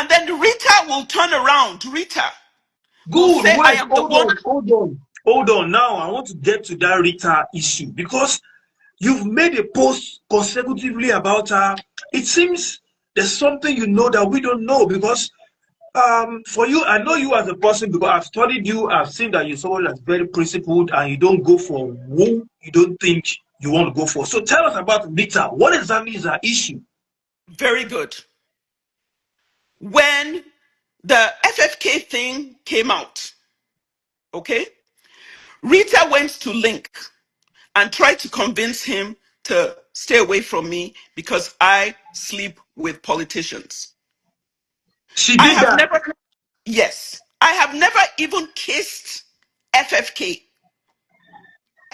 And then Rita will turn around. Rita will Good. say, I Wait, am the one. hold on. Now I want to get to that Rita issue because you've made a post consecutively about her. It seems there's something you know that we don't know because for you, I know you as a person because I've studied you. I've seen that you're someone that's very principled and you don't go for who you don't think you want to go for. So tell us about Rita. What exactly is her issue? Very good. When the FFK thing came out, okay, Rita went to Link and tried to convince him to stay away from me because I sleep with politicians. She I did have that. never, yes, I have never even kissed FFK.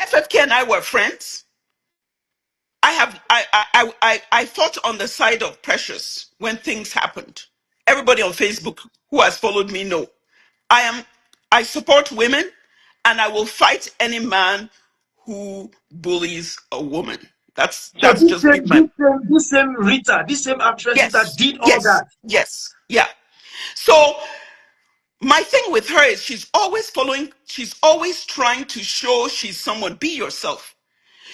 FFK and I were friends. I fought on the side of Precious when things happened. Everybody on Facebook who has followed me know I support women and I will fight any man who bullies a woman. That's So just been my this same Rita, this same actress Rita yes, did all yes, that. yes, yeah. So my thing with her is she's always trying to show she's someone. Be yourself.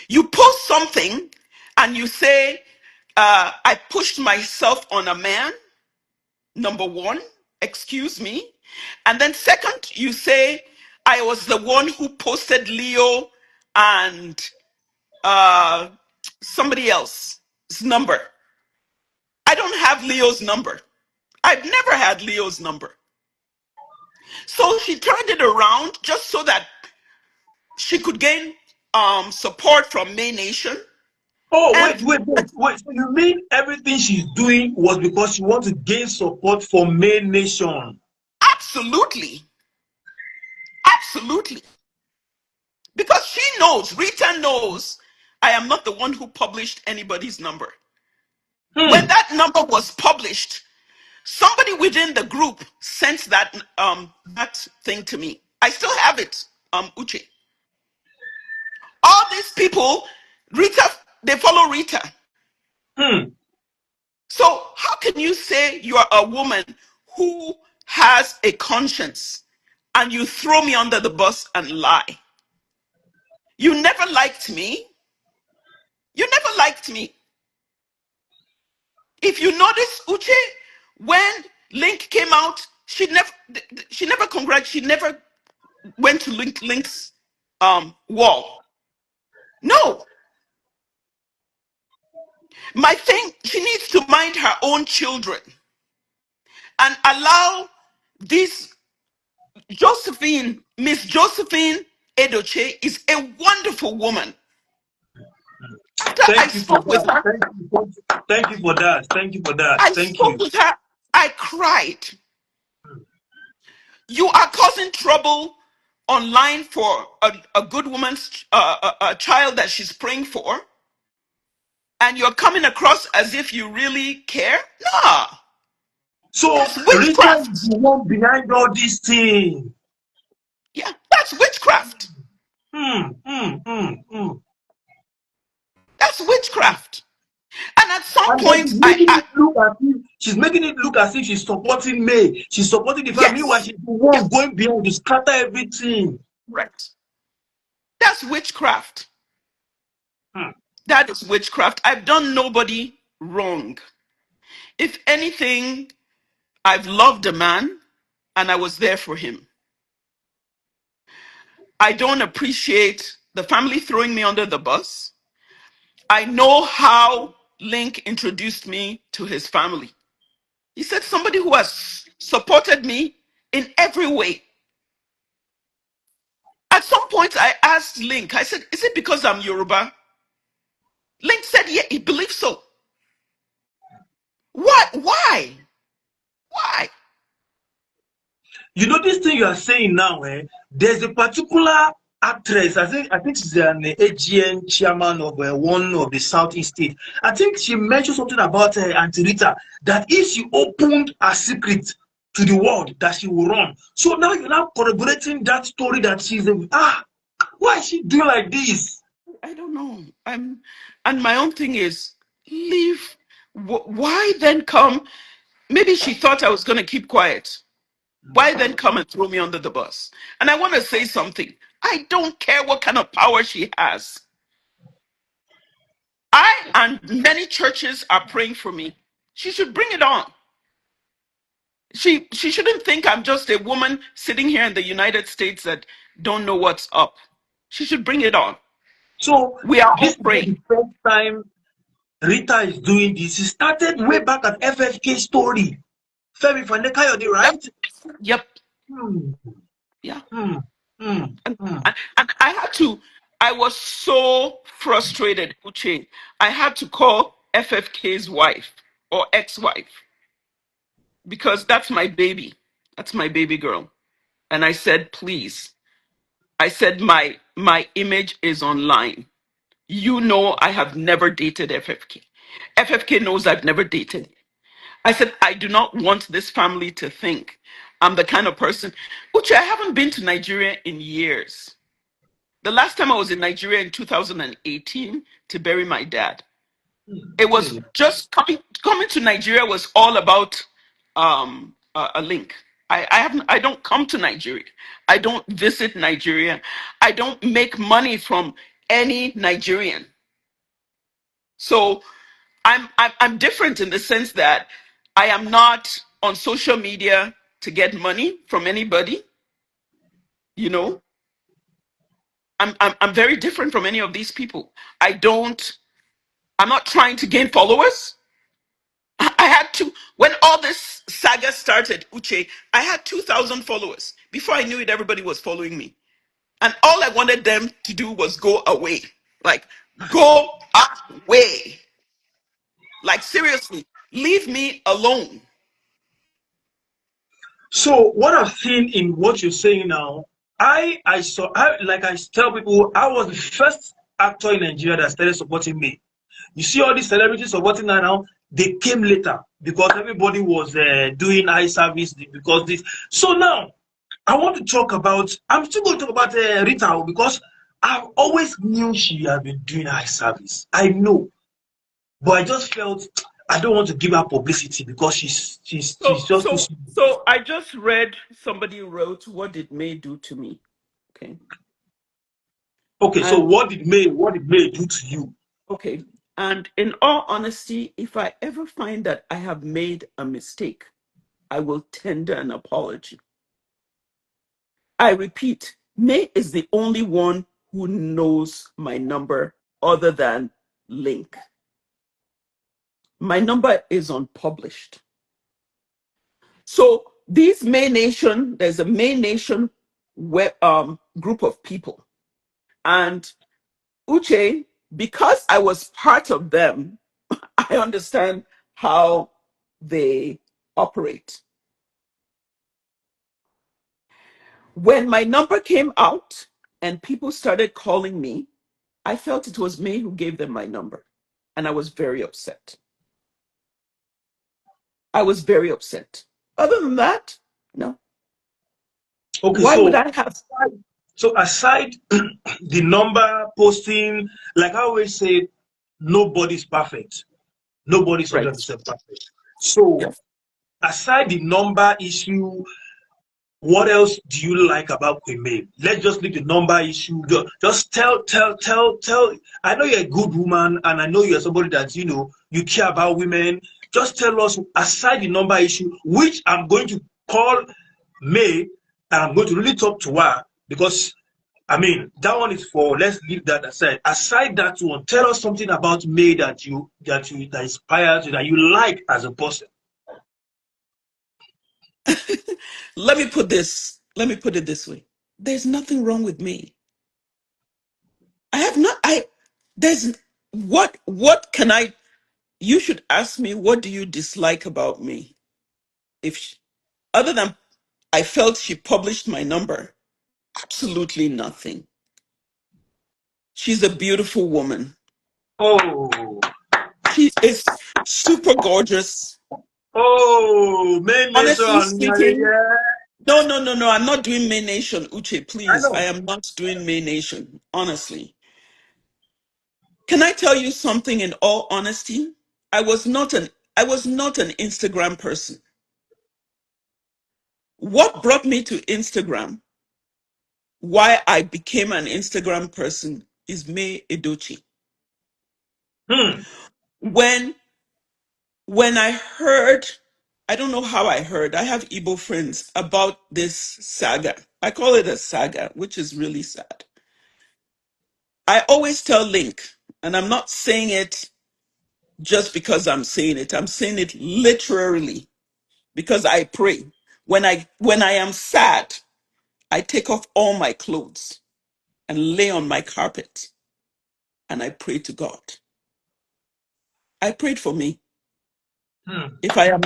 You post something and you say, I pushed myself on a man, number one, excuse me. And then second, you say, I was the one who posted Leo and somebody else's number. I don't have Leo's number. I've never had Leo's number. So she turned it around just so that she could gain support from May Nation. Oh, And wait. So you mean everything she's doing was because she wants to gain support for Main Nation? absolutely, absolutely. Because she knows, Rita knows, I am not the one who published anybody's number. When that number was published, somebody within the group sent that thing to me. I still have it, Uche. All these people, Rita, they follow Rita. So how can you say you are a woman who has a conscience and you throw me under the bus and lie? You never liked me. You never liked me. If you notice, Uche, when Link came out, she never went to Link's wall. No. My thing, she needs to mind her own children and allow this Miss Josephine Edoche is a wonderful woman. After I Thank you for spoke with that. her, Thank you for that. Thank you for that. I Thank spoke you. with her, I cried. You are causing trouble online for a good woman's a child that she's praying for, and you're coming across as if you really care. Nah, So that's Rita is witchcraft. the one behind all these things. Yeah, that's witchcraft. That's witchcraft. And at some And then point, I she's making it look as if she's supporting May. She's supporting the family while yes, she's the one yes, going behind to scatter everything. right. That's witchcraft. Hmm. That is witchcraft. I've done nobody wrong. If anything, I've loved a man and I was there for him. I don't appreciate the family throwing me under the bus. I know how Link introduced me to his family. He said somebody who has supported me in every way. At some point, I asked Link, I said, is it because I'm Yoruba? Link said, yeah, he believes so. What? Why? Why? You know this thing you are saying now, there's a particular actress, I think she's an AGN chairman of one of the Southeast state. I think she mentioned something about Aunty Rita, that if she opened a secret to the world, that she will run. So now you're now corroborating that story that she's why is she doing like this? I don't know. And my own thing is, leave. Why then come? maybe she thought I was going to keep quiet. Why then come and throw me under the bus? And I want to say something. I don't care what kind of power she has. I and many churches are praying for me. She should bring it on. She shouldn't think I'm just a woman sitting here in the United States that don't know what's up. She should bring it on. So We are all this is not praying. the first time Rita is doing this. It started way back at FFK story. Femi Fanekayode, Yep. right? Yep. Hmm, Yeah. hmm, hmm, And, hmm. and I had to, I was so frustrated, Uche. I had to call FFK's wife or ex-wife because that's my baby. That's my baby girl. And I said, please. I said, my image is online. You know I have never dated FFK. FFK knows I've never dated. I said, I do not want this family to think I'm the kind of person. Uche, I haven't been to Nigeria in years. The last time I was in Nigeria in 2018 to bury my dad. It was Hey. just coming to Nigeria was all about a link. I don't come to Nigeria. I don't visit Nigeria. I don't make money from any Nigerian. So I'm different in the sense that I am not on social media to get money from anybody. You know, I'm very different from any of these people. I'm not trying to gain followers. I had to, when all this saga started, Uche, I had 2,000 followers. Before I knew it, everybody was following me. And all I wanted them to do was go away. Like, go away. Like, seriously, leave me alone. So what I've seen in what you're saying now, like I tell people, I was the first actor in Nigeria that started supporting me. You see all these celebrities supporting her now, they came later because everybody was doing eye service because this. So now, I want to talk about, I'm still going to talk about Rita because I've always knew she had been doing eye service. I know, but I just felt I don't want to give her publicity because she's So, just too so, small. so I just read somebody wrote, "What did May do to me?" Okay. Okay, so And what did May do to you? okay. And in all honesty, if I ever find that I have made a mistake, I will tender an apology. I repeat, May is the only one who knows my number other than Link. My number is unpublished. So these May Nation, there's a May Nation group of people. And Uche, because I was part of them, I understand how they operate. When my number came out and people started calling me, I felt it was me who gave them my number. And I was very upset. I was very upset. Other than that, no. Okay, Why would I have? so aside the number posting, like I always say, nobody's perfect. Nobody's Right. 100% perfect. So Yes. aside the number issue, what else do you like about Kwame? Let's just leave the number issue. Just tell. I know you're a good woman, and I know you're somebody that you care about women. Just tell us, aside the number issue, which I'm going to call May, and I'm going to really talk to her because I mean that one is for. Let's leave that aside. Aside that one, tell us something about May that inspires you, that you like as a person. Let me put it this way. There's nothing wrong with me. I have not I there's what can I you should ask me, what do you dislike about me? If she, other than I felt she published my number, absolutely nothing. She's a beautiful woman. Oh. She is super gorgeous. Oh, main Honestly nation, yeah, speaking, yeah. no, no, no, no. I'm not doing May Nation, Uche. I Please, I know. am not doing May Nation. Honestly, can I tell you something? In all honesty, I was not an Instagram person. What brought me to Instagram, why I became an Instagram person, is May Edochie. Hmm. When I heard, I don't know how I heard, I have Igbo friends, about this saga. I call it a saga, which is really sad. I always tell Link, and I'm not saying it just because I'm saying it. I'm saying it literally because I pray. When I am sad, I take off all my clothes and lay on my carpet and I pray to God. I prayed for me. Hmm. If I am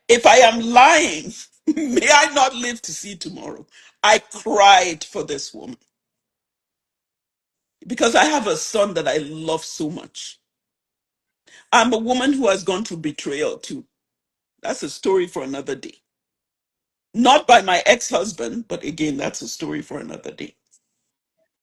if I am lying, may I not live to see tomorrow. I cried for this woman because I have a son that I love so much. I'm a woman who has gone through betrayal too. That's a story for another day. Not by my ex-husband, but again, that's a story for another day.